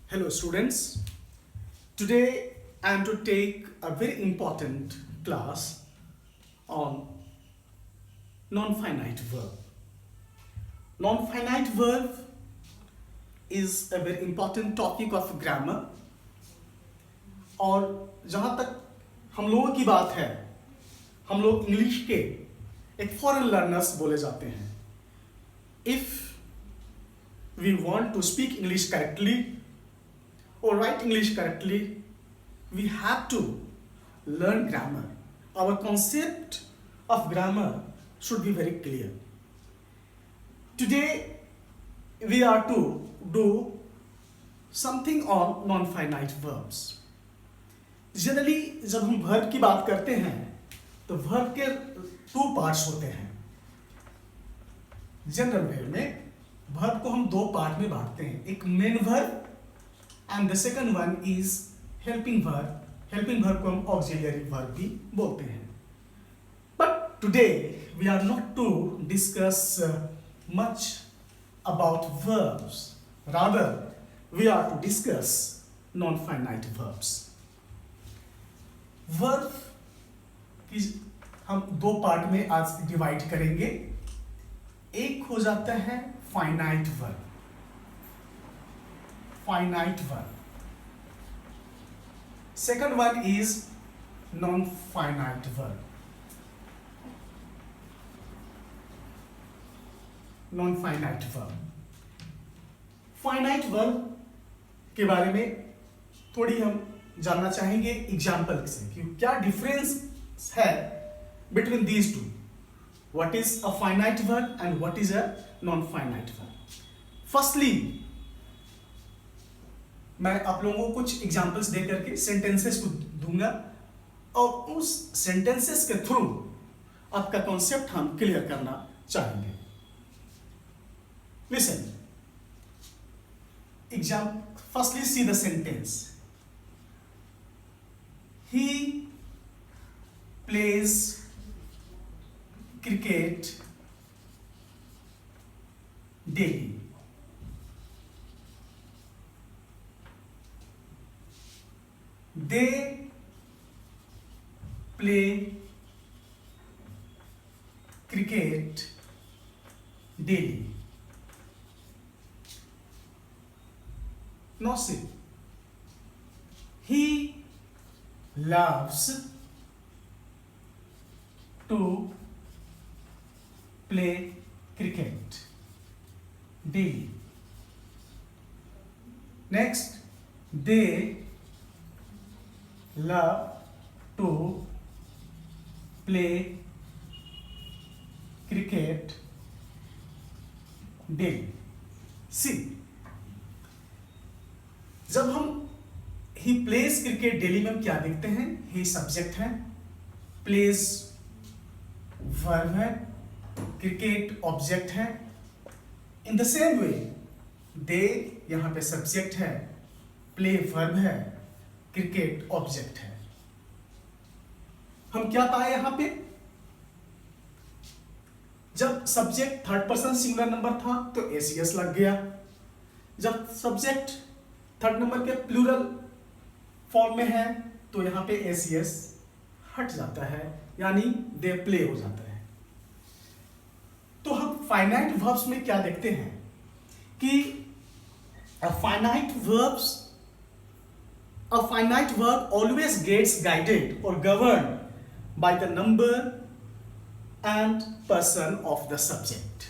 Hello students, today I am to take a very important class on non-finite verb. Non-finite verb is a very important topic of grammar और जहाँ तक हम लोगों की बात है, हम लोग इंग्लिश के एक फॉरेन लर्नर्स बोले जाते हैं. If we want to speak English correctly or write English correctly, we have to learn grammar. Our concept of grammar should be very clear. Today we are to do something on non-finite verbs. Generally जब हम verb की बात करते हैं तो verb के two parts होते हैं. जनरल वे में verb को हम दो पार्ट में बांटते हैं, एक main verb and the second one is helping verb. Helping verb को हम ऑक्सिलरी वर्ब भी बोलते हैं. But today we are not to discuss much about verbs, rather we are to discuss non finite verbs. Verb की हम दो part में आज डिवाइड करेंगे. एक हो जाता है finite verb. Finite verb. Second one is non-finite verb. Non-finite verb. Finite verb के बारे में थोड़ी हम जानना चाहेंगे एग्जाम्पल से कि क्या डिफरेंस है between these two. What is a finite verb and what is a non-finite verb? Firstly, मैं आप लोगों को कुछ एग्जाम्पल्स दे करके सेंटेंसेस को दूंगा और उस सेंटेंसेस के थ्रू आपका कॉन्सेप्ट हम क्लियर करना चाहेंगे. Listen firstly see the sentence. He plays cricket daily. They play cricket daily. Now see, he loves to play cricket daily. Next, they love to play cricket daily. See, जब हम he plays cricket daily में क्या देखते हैं? he subject है, plays verb है, cricket object है. In the same way they यहां पे सब्जेक्ट है, play वर्ब है, क्रिकेट ऑब्जेक्ट है. हम क्या पाए यहां पे? जब subject third person singular number था तो एसीएस लग गया. जब सब्जेक्ट थर्ड नंबर के प्लूरल फॉर्म में है तो यहां पे एसीएस हट जाता है, यानी दे प्ले हो जाता है. तो हम फाइनाइट वर्ब्स में क्या देखते हैं कि a finite verb always gets guided or governed by the number and person of the subject.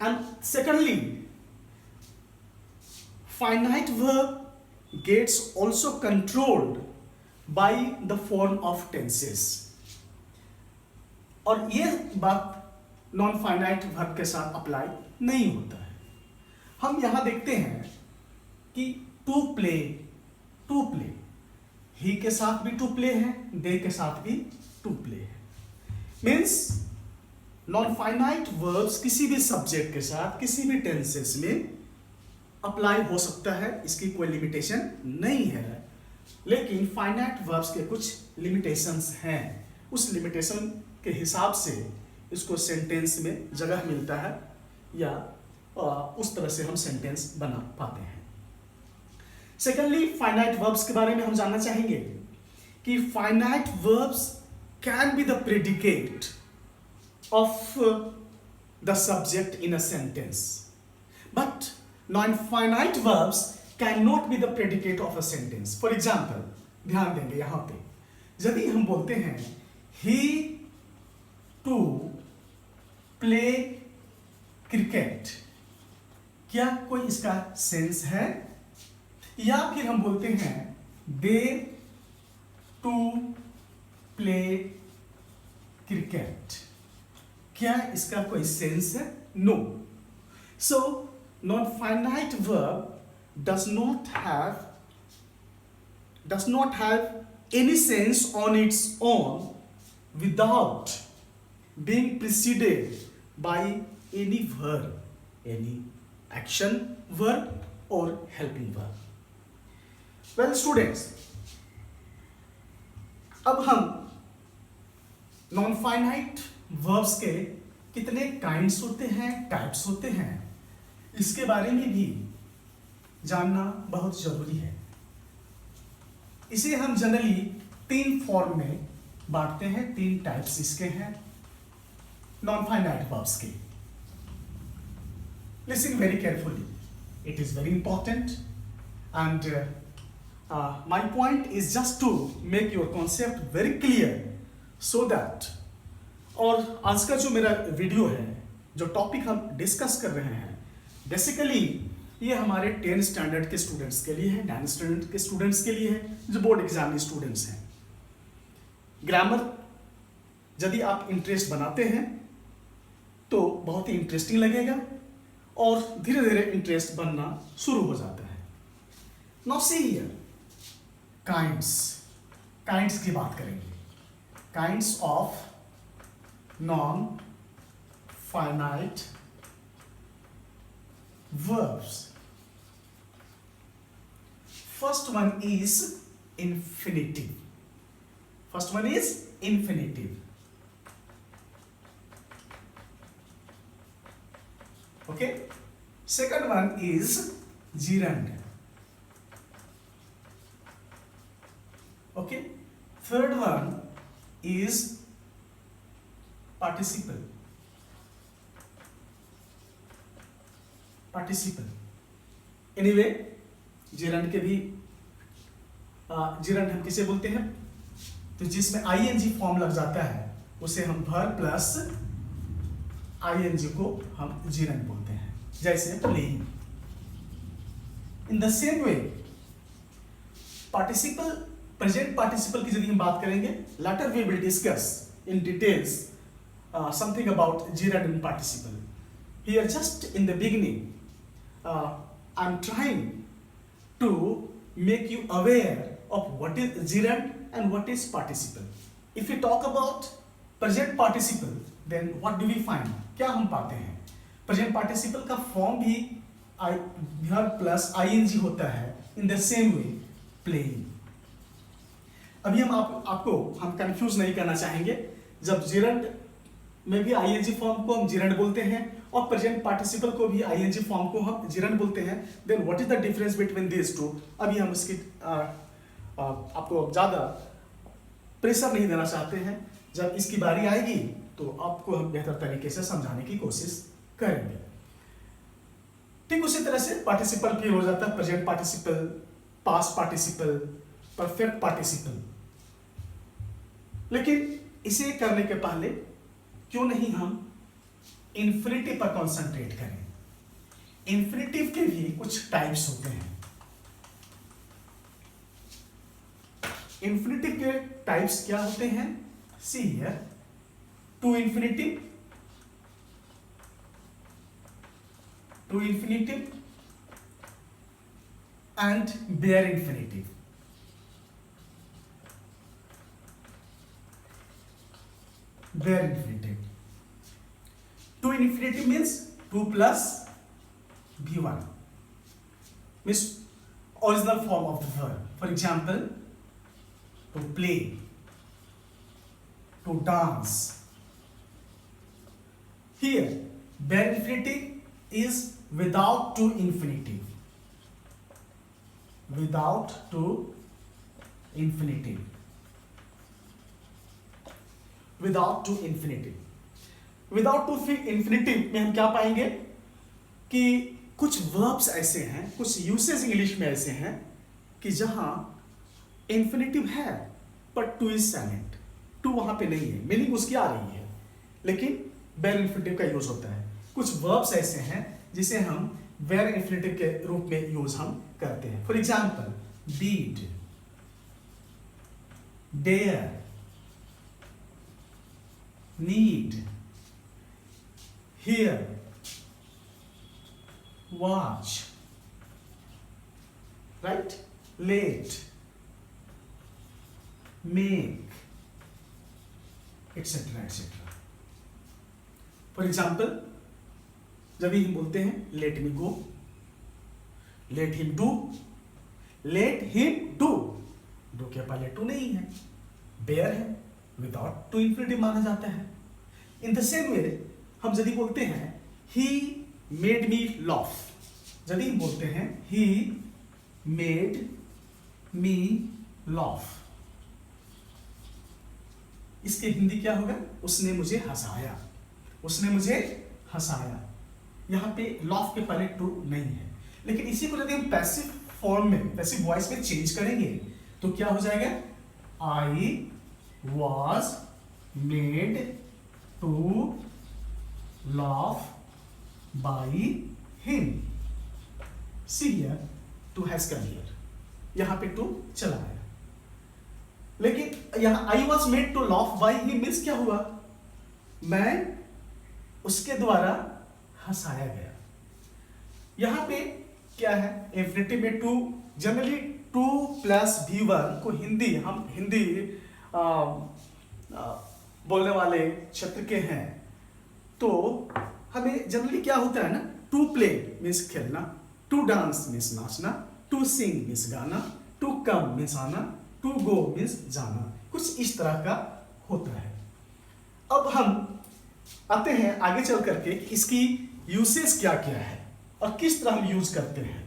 And secondly, finite verb gets also controlled by the form of tenses. और ये बात नॉन फाइनाइट वर्ब के साथ apply नहीं होता है. हम यहां देखते हैं कि टू प्ले ही के साथ भी टू प्ले है, दे के साथ भी टू प्ले है. मीन्स नॉन फाइनाइट वर्ब्स किसी भी सब्जेक्ट के साथ किसी भी टेंसेस में अप्लाई हो सकता है, इसकी कोई लिमिटेशन नहीं है. लेकिन फाइनाइट वर्ब्स के कुछ लिमिटेशंस हैं. उस लिमिटेशन के हिसाब से इसको सेंटेंस में जगह मिलता है या उस तरह से हम सेंटेंस बना पाते हैं. सेकेंडली फाइनाइट वर्ब्स के बारे में हम जानना चाहेंगे कि finite verbs can be the predicate of the subject in a sentence, but non finite verbs can not be the predicate of a sentence. For example, ध्यान देंगे यहां पे, यदि हम बोलते हैं ही टू प्ले क्रिकेट, क्या कोई इसका सेंस है? या फिर हम बोलते हैं दे टू प्ले क्रिकेट, क्या इसका कोई सेंस है? No. So non finite verb does not have any sense on its own without being preceded by any verb, any action verb or helping verb. Well students, अब हम non finite verbs के कितने kinds होते हैं, types होते हैं, इसके बारे में भी जानना बहुत जरूरी है. इसे हम जनरली 3 फॉर्म में बांटते हैं, 3 टाइप्स इसके हैं नॉन फाइनाइट वर्ब्स के. Listen very carefully, it is very important and my point is just to make your concept very clear so that. और आज का जो मेरा वीडियो है, जो टॉपिक हम डिस्कस कर रहे हैं, बेसिकली ये हमारे 10 स्टैंडर्ड के स्टूडेंट्स के लिए है, 9 स्टैंडर्ड के स्टूडेंट्स के लिए है, जो बोर्ड एग्जाम स्टूडेंट्स हैं. ग्रामर यदि आप इंटरेस्ट बनाते हैं तो बहुत ही इंटरेस्टिंग लगेगा और धीरे धीरे इंटरेस्ट बनना शुरू हो जाता है. नाउ सी हियर, काइंड्स की बात करेंगे. Kinds of non finite verbs. First one is infinitive. Okay. Second one is gerund. Okay. Third one is participle. Anyway, gerund के भी gerund हम किसे बोलते हैं? तो जिसमें ing फॉर्म लग जाता है उसे हम verb प्लस ing को हम gerund बोलते हैं, जैसे playing. In the same way participle, present participle की यदि हम बात करेंगे, later we will discuss in details something about gerund and participle. Here just in the beginning I'm trying to make you aware of what is gerund and what is participle. If we talk about present participle, then what do we find? क्या हम पाते हैं? Present participle का form भी verb plus ing होता है. In the same way, playing. अभी हम आपको हम कंफ्यूज नहीं करना चाहेंगे. जब gerund में भी ing फॉर्म को हम gerund बोलते हैं और प्रेजेंट पार्टिसिपल को भी ing फॉर्म को हम gerund बोलते हैं, then what is the difference between this two? अभी हम इसकी आपको ज्यादा प्रेशर नहीं देना चाहते हैं. जब इसकी बारी आएगी तो आपको हम बेहतर तरीके से समझाने की कोशिश करेंगे. ठीक उसी तरह से पार्टिसिपल भी हो जाता है, present participle, past participle, perfect participle. लेकिन इसे करने के पहले क्यों नहीं हम इन्फिनिटिव पर कॉन्सेंट्रेट करें. इन्फिनिटिव के भी कुछ टाइप्स होते हैं. इन्फिनिटिव के टाइप्स क्या होते हैं? See here, to infinitive and bare infinitive. Bare infinitive. To infinitive means 2 plus b1, means original form of the verb. For example, to play, to dance. Here, bare infinitive is without to infinitive. Without to infinitive, without to infinitive. Without to infinitive में हम क्या पाएंगे कि कुछ verbs ऐसे हैं, कुछ usage English में ऐसे हैं कि जहां इंफिनिटिव है पर टू इज साइलेंट, टू वहां पे नहीं है, मीनिंग उसकी आ रही है लेकिन वेर इंफिनिटिव का यूज होता है। कुछ वर्ब्स ऐसे हैं जिसे हम वेर इंफिनिटिव के रूप में यूज हम करते हैं। For example bid, dare, need, hear, watch, write, let, make, etcetera etcetera. For example जब भी हम बोलते हैं let me go, let him do, let him do, do के पहले टू नहीं है, बेयर है, विदाउट टू इंफिनिटिव माना जाता है। इन द सेम वे हम यदि बोलते हैं ही मेड मी लॉफ, यदि हम बोलते हैं ही मेड मी लॉफ, इसके हिंदी क्या होगा? उसने मुझे हंसाया, उसने मुझे हंसाया। यहां पे लॉफ के पहले टू नहीं है, लेकिन इसी को यदि हम पैसिव फॉर्म में, पैसिव वॉइस में चेंज करेंगे तो क्या हो जाएगा? I was made to laugh by him. See here to has come here, यहां पे टू चला आया, लेकिन यहां I was made to laugh by him means क्या हुआ? मैं उसके द्वारा हंसाया गया। यहां पे क्या है? इंफिनिटिव में to, generally two plus V1 को हम हिंदी बोलने वाले क्षेत्र के हैं तो हमें जनरली क्या होता है ना, टू प्ले मीन्स खेलना, टू डांस मीन्स नाचना, टू सिंग मीन्स गाना, टू कम मीन्स आना, टू गो मीन्स जाना, कुछ इस तरह का होता है। अब हम आते हैं आगे चल करके कि इसकी यूसेज क्या क्या है और किस तरह हम यूज करते हैं।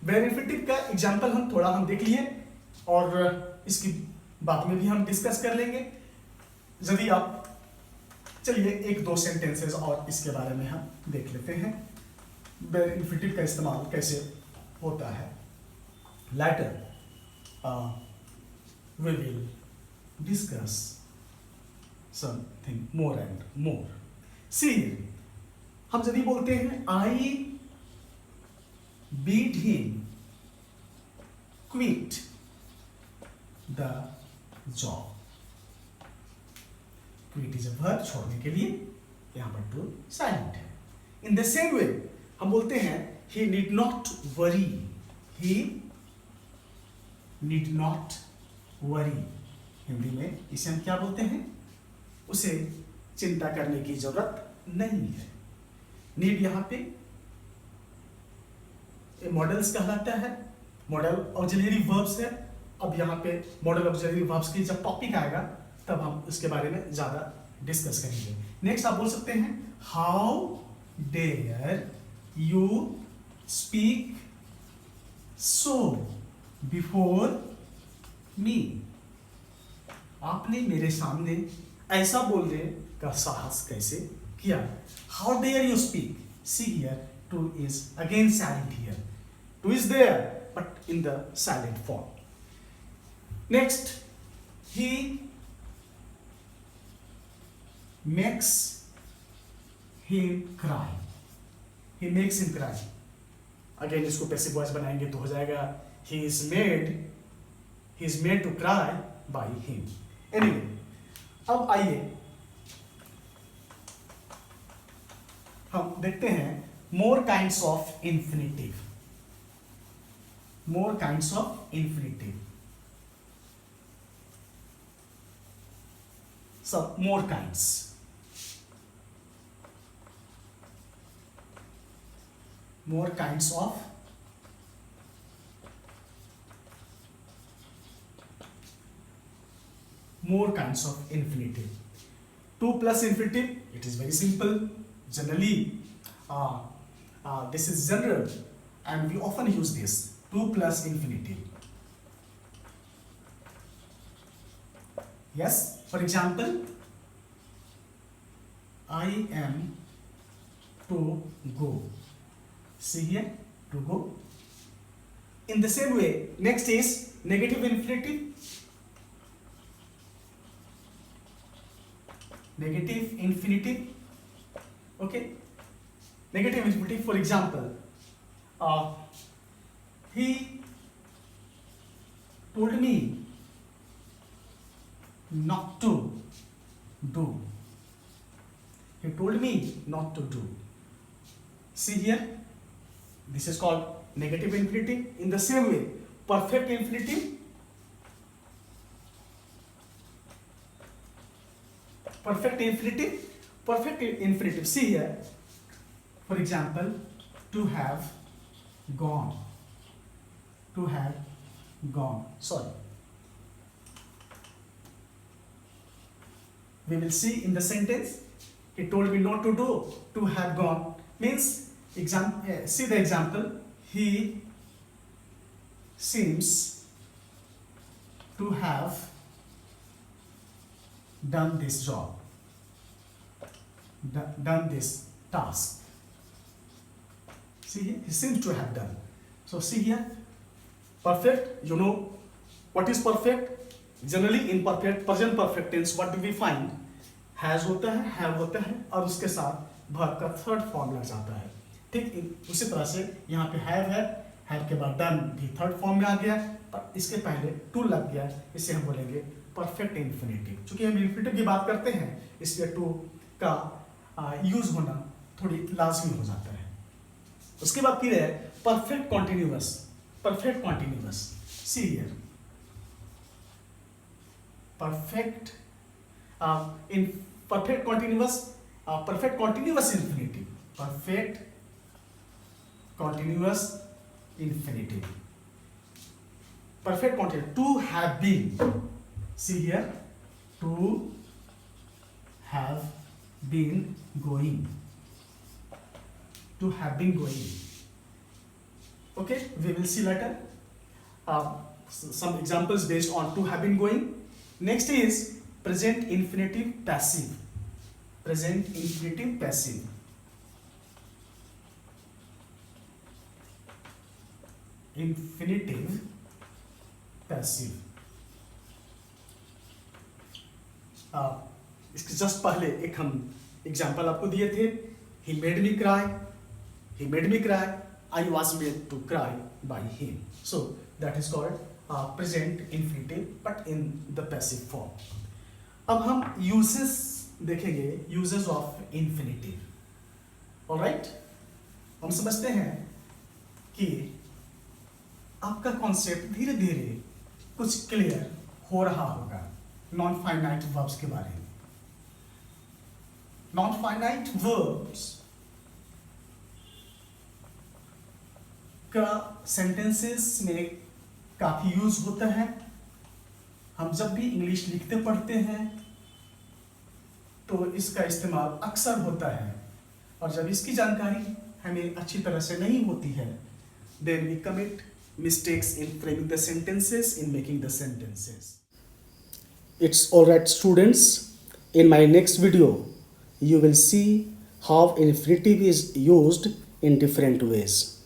बेनिफिटिव का एग्जांपल हम देख लिए और इसकी बाद में भी हम डिस्कस कर लेंगे। यदि आप चलिए एक दो सेंटेंसेस और इसके बारे में हम देख लेते हैं, बेनिफिटिव का इस्तेमाल कैसे होता है। Later we will discuss something more and more. See, हम यदि बोलते हैं I bid him quit the job. Quit is a verb, छोड़ने के लिए, यहां पर to silent है। In the same way हम बोलते हैं he need not worry. He need not worry, Hindi में इसे हम क्या बोलते हैं? उसे चिंता करने की जरूरत नहीं है। नीड यहाँ पे मॉडल्स कहलाता है, मॉडल ऑक्सिलरी वर्ब्स है। अब यहाँ पे मॉडल ऑक्सिलरी वर्ब्स की जब टॉपिक आएगा तब हम उसके बारे में ज्यादा डिस्कस करेंगे। नेक्स्ट आप बोल सकते हैं how dare you speak so before me, आपने मेरे सामने ऐसा बोलने का साहस कैसे किया? How dare you speak, see here to is again silent here, to is there but in the silent form. Next he makes him cry, he makes him cry, again इसको पैसिव वॉइस बनाएंगे तो हो जाएगा he is made to cry by him. Anyway, अब आइए हम देखते हैं more kinds of infinitive. More kinds of infinitive. So more kinds. More kinds of infinitive. 2 plus infinitive, it is very simple. Generally, this is general and we often use this. Two plus infinitive. Yes, for example, I am to go. See here, to go. In the same way, next is negative infinitive. Negative infinitive. Okay. Negative infinitive. For example, he told me not to do. He told me not to do. See here, this is called negative infinitive. In the same way, perfect infinitive. Perfect infinitive. Perfect infinitive. See here, for example, to have gone. To have gone. Sorry. We will see in the sentence. He told me not to do. To have gone means see the example. He seems to have done this job. Done this task. See here, he seems to have done. So see here, perfect. You know what is perfect? Generally in perfect, present perfect tense, what do we find? Has होता है, have होता है, और उसके साथ verb का third form लग जाता है. ठीक उसी तरह से यहाँ पे have के बाद done भी थर्ड फॉर्म में आ गया, पर इसके पहले to लग गया, इसे हम बोलेंगे परफेक्ट इन्फिनेटिव. चूंकि हम इन्फिनेटिव की बात करते हैं, इसलिए to का यूज होना थोड़ी लाजमी हो जाता है. उसके बाद फिर है perfect continuous. Perfect continuous. See here, perfect in perfect continuous. Perfect continuous infinitive. Perfect continuous infinitive. Perfect continuous. To have been. See here, to have been going. To have been going. Okay, we will see later some examples based on to have been going. Next is present infinitive passive. Present infinitive passive. Infinitive passive. इसके just पहले एक हम example आपको दिए थे. He made me cry. He made me cry. I was made to cry by him. So that is called present infinitive, but in the passive form. अब हम uses देखेंगे, uses of infinitive. Alright? हम समझते हैं कि आपका concept धीरे धीरे कुछ क्लियर हो रहा होगा नॉन फाइनाइट वर्ब्स के बारे में. Non-finite verbs का सेंटेंसेस में काफी यूज होता है. हम जब भी इंग्लिश लिखते पढ़ते हैं तो इसका इस्तेमाल अक्सर होता है, और जब इसकी जानकारी हमें अच्छी तरह से नहीं होती है, then we commit mistakes in framing the sentences, in making the sentences. It's alright students, in my next video you will see how infinitive is used in different ways.